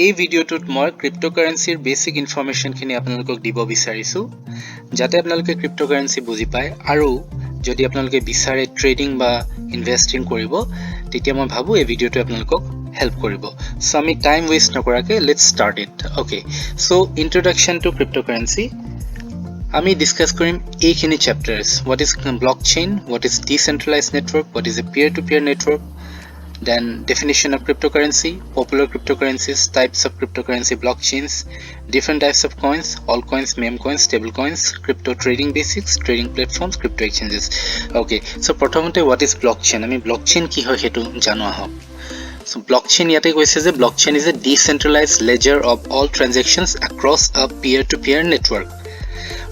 এই ভিডিওটোত মই ক্ৰিপ্টোকাৰেন্সিৰ বেসিক ইনফৰমেশনখিনি আপোনালোকক দিব বিচাৰিছো যাতে আপোনালোকে ক্ৰিপ্টোকাৰেন্সি বুজি পায় আৰু যদি আপোনালোকে বিচাৰে ট্ৰেডিং বা ইনভেস্টিং কৰিব তেতিয়া মই ভাবো এই ভিডিওটো আপোনালোকক হেল্প কৰিব সো আমি টাইম ওয়েস্ট নকৰাকে let's start it okay so introduction to cryptocurrency আমি ডিসকাস কৰিম এইখিনি চ্যাপ্টাৰস what is blockchain what is decentralized network what is a peer to peer network then definition of cryptocurrency, popular cryptocurrencies, types of cryptocurrency blockchains, different types of coins, altcoins, meme coins, stable coins, crypto trading basics, trading platforms, crypto exchanges. Okay, so prothomete what is blockchain? I mean blockchain ki hoy hetu jano ahok. So blockchain yate koise je blockchain is a decentralized ledger of all transactions across a peer-to-peer network.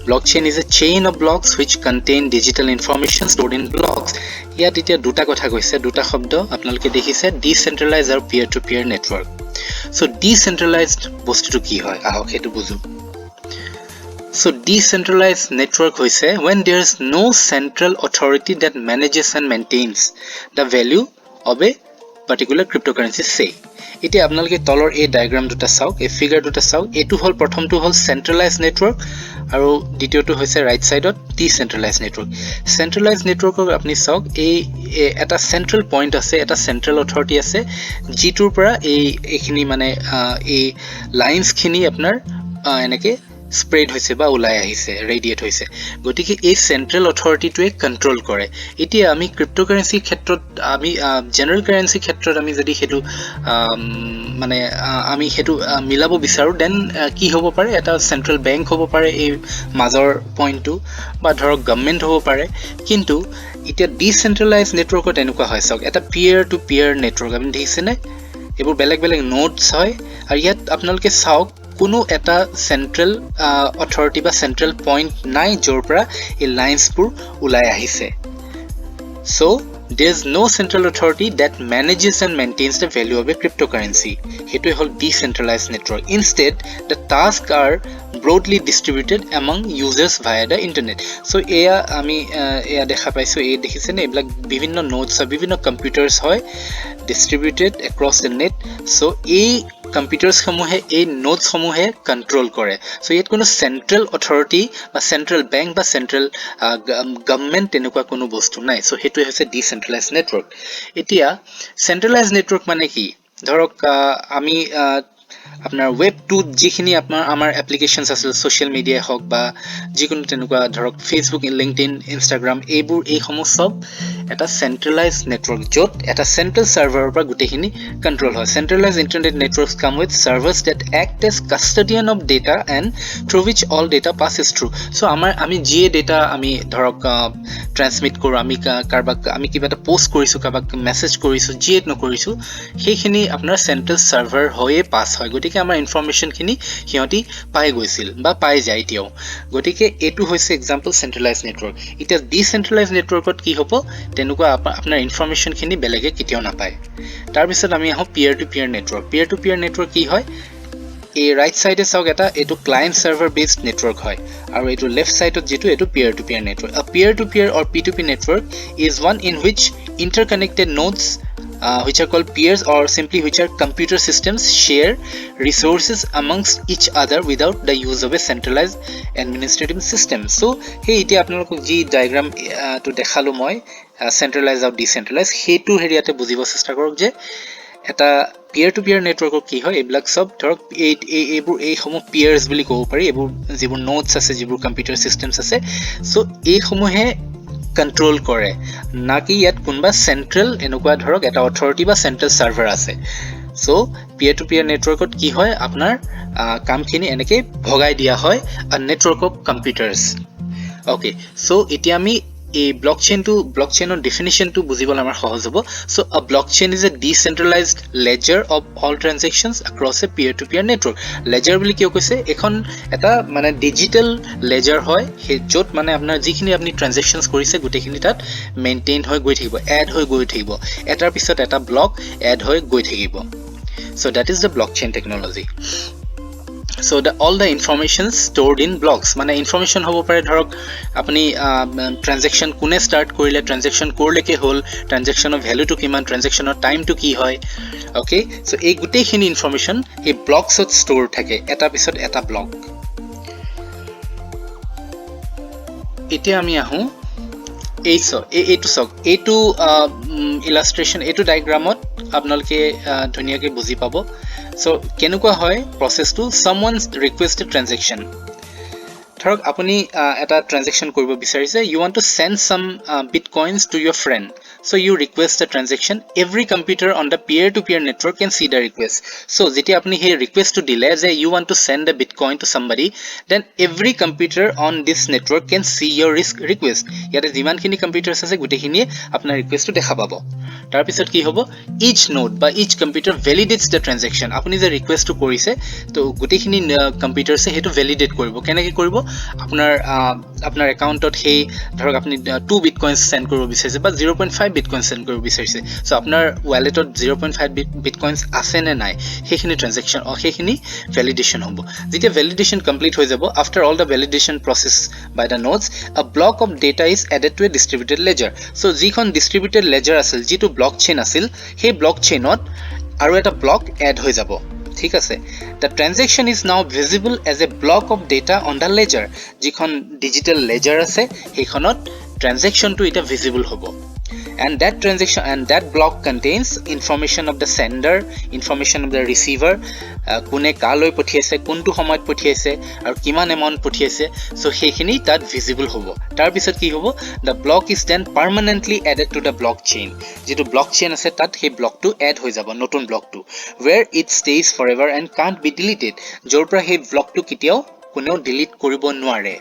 Blockchain is a chain of blocks which contain digital information stored in blocks. Yet it duta kotha koise duta shobdo apnaloke dekhise decentralized or peer to peer network. So decentralized bostu to ki hoy ahok hetu buzu. So decentralized network hoise when there is no central authority that manages and maintains the value of a particular cryptocurrency say. Iti apnaloke tolor a diagram duta sauk a figure duta sauk etu hol prothom tu hol centralized network আৰু দ্বিতীয়টো হৈছে right সাইডত ডিসেন্ট্ৰালাইজড network সেন্ট্ৰালাইজড নেটৱৰ্কক আপুনি চাওক এই এটা central point আছে এটা central authority আছে জিটোৰ পৰা এইখিনি মানে এই লাইনস খিনি আপোনাৰ এনেকে স্প্ৰেড হৈছে বা ওলাই আহিছে ৰেডিয়েট হৈছে গতিকে এই সেন্ট্ৰাল অথৰিটিটোৱে কন্ট্ৰোল কৰে এতিয়া আমি ক্ৰিপ্টোকাৰেন্সি ক্ষেত্ৰত আমি জেনাৰেল কাৰেন্সি ক্ষেত্ৰত আমি যদি হেতু মানে আমি হেতু মিলাব বিচাৰো দেন কি হ'ব পাৰে এটা সেন্ট্ৰাল বেংক হ'ব পাৰে এই মাজৰ পইণ্টটো বা ধৰক গভৰ্নমেন্ট হ'ব পাৰে কিন্তু এতিয়া ডিসেন্ট্ৰালাইজড নেটৱৰ্কত এনেকুৱা হয় চাওক এটা পিয়াৰ টু পিয়াৰ নেটৱৰ্ক আপুনি দেখিছেনে এবোৰ বেলেগ বেলেগ নোডস হয় আৰু ইয়াত আপোনালোকে চাওক কোনো এটা সেন্ট্ৰাল অথৰিটি বা সেন্ট্ৰাল পইণ্ট নাই যৰ পৰা এই লাইনসবোৰ ওলাই আহিছে so there is no central authority that manages and maintains the value of a cryptocurrency hetu hol decentralized network instead the tasks are broadly distributed among users via the internet so eya ami eya dekha paisu ei dekhise ne eblak bibhinno nodes or bibhinno computers hoy distributed across the net so ei computers samuhe ei nodes samuhe control kore so yet kono central authority ba central bank ba central government enukwa kono bostu nai so hetu hoise decentralized network etia centralized network mane ki dhorok ami আপনার web 2 যিখিনি আপনার আমার applications আছে social media হোক বা যিকোনো তেনেকুৱা ধৰক ফেসবুক লিংকডইন ইনষ্টাগ্ৰাম এইবোৰ এই সমস্ত সব এটা সেন্ট্ৰালাইজড নেটৱৰ্ক যত এটা সেন্ট্ৰাল সাৰ্ভাৰৰ পৰা গুটেখিনি কন্ট্ৰোল হয় সেন্ট্ৰালাইজড internet networks come with servers that act as custodian of data and through which all data passes through so আমি যে ডেটা আমি ধৰক ট্ৰান্সমিট কৰো আমি কাৰবাক আমি কিবা এটা পোষ্ট কৰিছো কাৰবাক মেসেজ কৰিছো জিএট নকৰিছো সেইখিনি আপোনাৰ সেন্ট্ৰাল সাৰ্ভাৰ হৈয়ে পাস হয় গতিকে আমাৰ ইনফৰমেশন খিনি হিয়তি পাই গৈছিল বা পাই যায় এতিয়াও গতিকে এটো হৈছে এক্সাম্পল সেন্ট্রালাইজড নেটৱৰ্ক এটা ডিসেন্ট্ৰালাইজড নেটৱৰ্কত কি হ'ব তেনেকুৱা আপোনাৰ ইনফৰমেশন খিনি বেলেগে কেতিয়াও নাপায় তাৰ পিছত আমি আহো পিয়াৰ টু পিয়াৰ নেটৱৰ্ক কি হয় এই ৰাইট সাইডে চাওক এটা এটো ক্লায়েন্ট সাৰ্ভাৰ বেসড নেটৱৰ্ক হয় আৰু এটো লেফট সাইডত যেটো এটো peer to peer network a peer to peer or p2p network is one in which interconnected nodes which are called peers or simply which are computer systems share resources amongst each other without the use of a centralized administrative system so hey iti apnalok ji diagram to dekhalo moi centralized or decentralized hetu heriate bujibo chesta korok je এটা peer to peer network কি হয় এবিলাক সব ধৰক এইবোৰ এই সমূহ peers বুলি ক'ব পাৰি এইবোৰ যিবোৰ নোডস আছে যিবোৰ কম্পিউটাৰ সিস্টেমস আছে সো এই সমূহে কন্ট্ৰোল কৰে না কি ইয়াত কোনবা সেন্ট্ৰাল এনেকুৱা ধৰক এটা অথৰিটি বা সেন্ট্ৰাল সাৰ্ভাৰ আছে সো peer to peer নেটৱৰ্কত কি হয় আপোনাৰ কামখিনি এনেকে ভগাই দিয়া হয় a network of computers okay so এতিয়া আমি a blockchainৰ definition to বুজিবলৈ আমাৰ সহজ হ'ব so a blockchain is a decentralized ledger of all transactions across a peer to peer network ledger বুলি কিয় কৈছে এখন এটা মানে ডিজিটাল ledger হয় হে যত মানে আপোনাৰ যিখিনি আপুনি ট্ৰানজাকশনস কৰিছে গুটেখিনি তাত মেইনটেইন হৈ গৈ থাকিব এড হৈ গৈ থাকিব এটাৰ পিছত এটা ব্লক এড হৈ গৈ থাকিব so that is the blockchain technology So all the information stored in blocks মানে information হ'ব পাৰে ধৰক আপুনি transaction কোনে start কৰিলে transaction কৰলৈকে হ'ল transaction of value to কিমান transaction of time to কি হয় okay so এই গোটেইখিনি information এই blocks ত store থাকে এটা পিছত এটা block এতিয়া আমি আহো এইটো সক এইটো illustration এইটো diagramত আপোনালোকে ধুনিয়াকে বুজি পাব so কেনেকুৱা হয় processটো someone requested transaction ধৰক আপুনি এটা transaction কৰিব বিচাৰিছে you want to send some bitcoins to your friend so you request a transaction every computer on the peer to peer network can see the request so যেতিয়া আপুনি সেই request to দিলে যে you want to send a bitcoin to somebody then every computer on this network can see your request ইয়াতে যিমানখিনি computers আছে গোটেইখিনিয়ে আপোনাৰ ৰিকুৱেষ্টটো দেখা পাব তাৰ পিছত কি হ'ব each node বা each computer validates the transaction আপুনি যে ৰিকুৱেষ্টটো কৰিছে তো গোটেইখিনি কম্পিউটাৰছে হেতু ভ্যালিডেট কৰিব কেনেকৈ কৰিব আপোনাৰ একাউণ্টত সেই ধৰক আপুনি 2 bitcoins সেন্ড কৰিব বিচাৰিছে বা 0.5 bitcoins সেন্ড কৰিব বিচাৰিছে সো আপোনাৰ ওয়ালেটত 0.5 bitcoins আছে নে নাই সেইখিনি ট্ৰানজাকশন সেইখিনি ভ্যালিডেশন হ'ব যেতিয়া ভ্যালিডেশন কমপ্লিট হৈ যাব after all the validation process by the nodes a block of data is added to a distributed ledger so যিখন distributed ledger আছিল যেটো blockchain আছিল সেই blockchainত আৰু এটা block add হৈ যাব ঠিক আছে the transaction is now visible as a block of data on the ledger যিখন digital ledger আছে সেইখনত transaction to এটা visible হ'ব and that transaction and that block contains information of the sender information of the receiver কোনে কালৈ পঠিয়াইছে কোনটো সময়ত পঠিয়াইছে আৰু কিমান এমাউন্ট পঠিয়াইছে সো সেইখিনি তাত ভিজিবল হ'ব তাৰ পিছত কি হ'ব the block is then permanently added to the blockchain যেটো blockchain আছে তাত সেই ব্লকটো এড হৈ যাব নতুন ব্লকটো where it stays forever and can't be deleted যৰ পৰা সেই ব্লকটো কেতিয়াও কোনেও ডিলিট কৰিব নোৱাৰে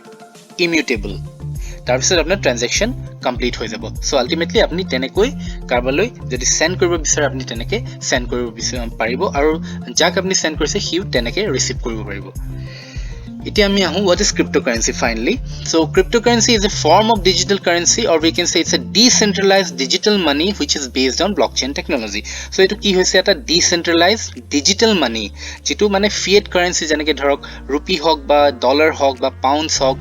immutable তাৰপিছত আপোনাৰ ট্ৰানজাকশন কমপ্লিট হৈ যাব সো আলটিমেটলি আপুনি তেনেকৈ কাৰবালৈ যদি সেন্ড কৰিব বিচাৰে আপুনি তেনেকৈ সেন্ড কৰিব পাৰিব আৰু যাক আপুনি সেন্ড কৰিছে হিউ তেনেকৈ ৰিসিভ কৰিব পাৰিব এতিয়া আমি আহো what is cryptocurrency finally so cryptocurrency is a form of digital currency or we can say it's a decentralized digital money which is based on blockchain technology so etu ki hoise eta decentralized digital money jitu mane fiat currency janeke dhorok rupee hok ba dollar hok ba pounds hok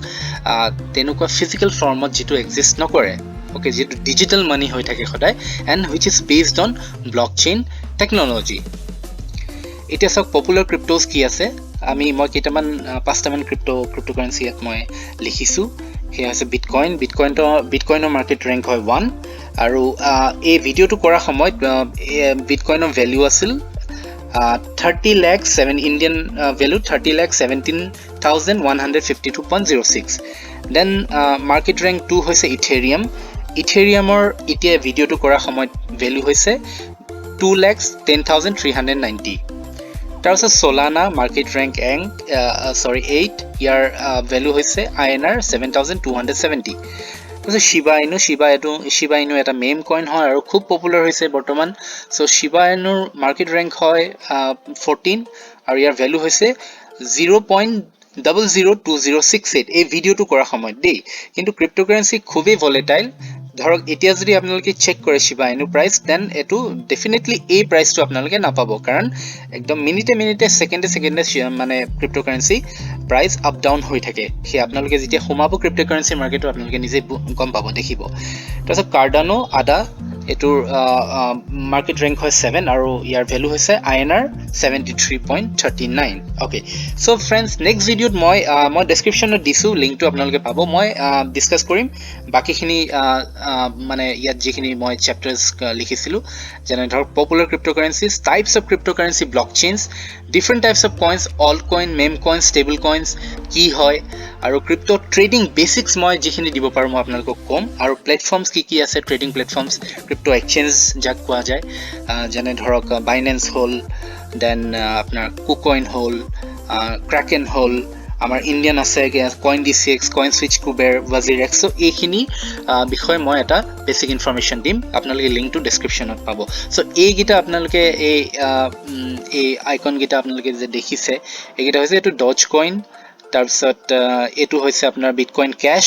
tenukwa physical form ot jitu exist nokore okay jitu digital money hoi thake khoday and which is based on blockchain technology এতিয়া সব popular ক্রিপ্টোস কি আছে আমি মই কেটামান পাঁচটামান cryptocurrency ইয়াত মই লিখিছো হে আছে বিটকয়েনৰ মাৰ্কেট ৰ্যাঙ্ক হয় 1 আৰু এই ভিডিওটো কৰা সময়ত বিটকয়েনৰ ভ্যালু আছিল 30 lakh 7 Indian value 30 lakh 17,152.06 then market rank 2 হৈছে ইথেৰিয়ামৰ এতিয়া ভিডিওটো কৰা সময়ত ভ্যালু হৈছে 2 lakh 10,390 তাৰপিছত সোলানা মাৰ্কেট ৰ্যাঙ্ক 8 ইয়াৰ ভ্যালু হৈছে INR 7,270 তাৰপিছত শিবা ইনু এটা মেম কইন হয় আৰু খুব পপুলাৰ হৈছে বৰ্তমান সো শিবা ইনুৰ মাৰ্কেট ৰ্যাঙ্ক হয় 14 আৰু ইয়াৰ ভ্যালু হৈছে 0.002068 এই ভিডিওটো কৰা সময়ত দেই কিন্তু ক্ৰিপ্টোকাৰেন্সি খুবই ভলেটাইল ধৰক এতিয়া যদি আপোনালোকে চেক কৰে শিবা ইনু প্ৰাইস দেন এটো ডেফিনেটলি এই প্ৰাইসটো আপোনালোকে নাপাব কাৰণ একদম মিনিটে সেকেন্ডে মানে ক্ৰিপ্টোকাৰেন্সি প্ৰাইস আপ ডাউন হৈ থাকে হে আপোনালোকে যেতিয়া সোমাব ক্ৰিপ্টোকাৰেন্সি মাৰ্কেটত আপোনালোকে নিজে গম পাব দেখিব তাৰপিছত কাৰ্ডানো আদা এটোৰ মাৰ্কেট ৰ্যাঙ্ক হয় 7 আৰু ইয়াৰ ভ্যালু হৈছে INR 73.39 okay so friends next ভিডিওত মই ডেসক্ৰিপচনত দিছো লিংকটো আপোনালোকে পাব মই ডিসকাস কৰিম বাকিখিনি মানে ইয়াত যিখিনি মই চ্যাপ্টাৰস লিখিছিলো যেনে ধৰ popular cryptocurrencies types of cryptocurrency blockchains different types of coins alt coin meme coins stable coins কি হয় আৰু ক্ৰিপ্টো ট্ৰেডিং বেসিক্স মই যিখিনি দিব পাৰো মই আপোনালোকক কম আৰু প্ল্যাটফৰ্মস কি আছে ট্ৰেডিং প্ল্যাটফৰ্মস ক্ৰিপ্টো এক্সচেঞ্জ যাক কোৱা যায় যেনে ধৰক বাইন্যান্স হল দেন আপোনাৰ কুকয়েন হল ক্ৰাকেন হল আমাৰ ইন্ডিয়ান আছে coin DCX coin switch Kuber WazirX so এইখিনি বিষয় মই এটা বেসিক ইনফৰমেশন দিম আপোনালোকে লিংকটো ডেসক্ৰিপচনত পাব সো এই গিটা আপোনালোকে এই আইকন গিটা আপোনালোকে যে দেখিছে এই গিটা হৈছে এটো ডজ কয়েন তাৰপিছত এটো হৈছে আপোনাৰ বিটকয়েন ক্যাশ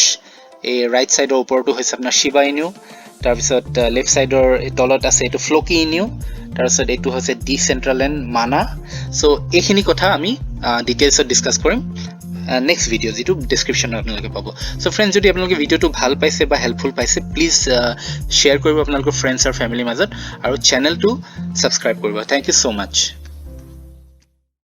এই ৰাইট সাইডৰ ওপৰটো হৈছে আপোনাৰ শিবা ইনু তাৰপিছত লেফট সাইডৰ তলত আছে এটো ফ্লোকি ইনু তাৰপিছত এইটো হৈছে ডিচেন্ট্ৰেলাইন মানা সো এইখিনি কথা আমি ডিটেইলছত ডিসকাস কৰিম নেক্সট ভিডিও যেটো ডেসক্ৰিপচনত আপোনালোকে পাব সো ফ্ৰেন্ডস যদি আপোনালোকে ভিডিওটো ভাল পাইছে বা হেল্পফুল পাইছে প্লিজ শেয়াৰ কৰিব আপোনালোকৰ ফ্ৰেন্ডছ আৰু ফ্যামিলিৰ মাজত আৰু চেনেলটো সাবস্ক্ৰাইব কৰিব থ্যাংক ইউ সো মাচ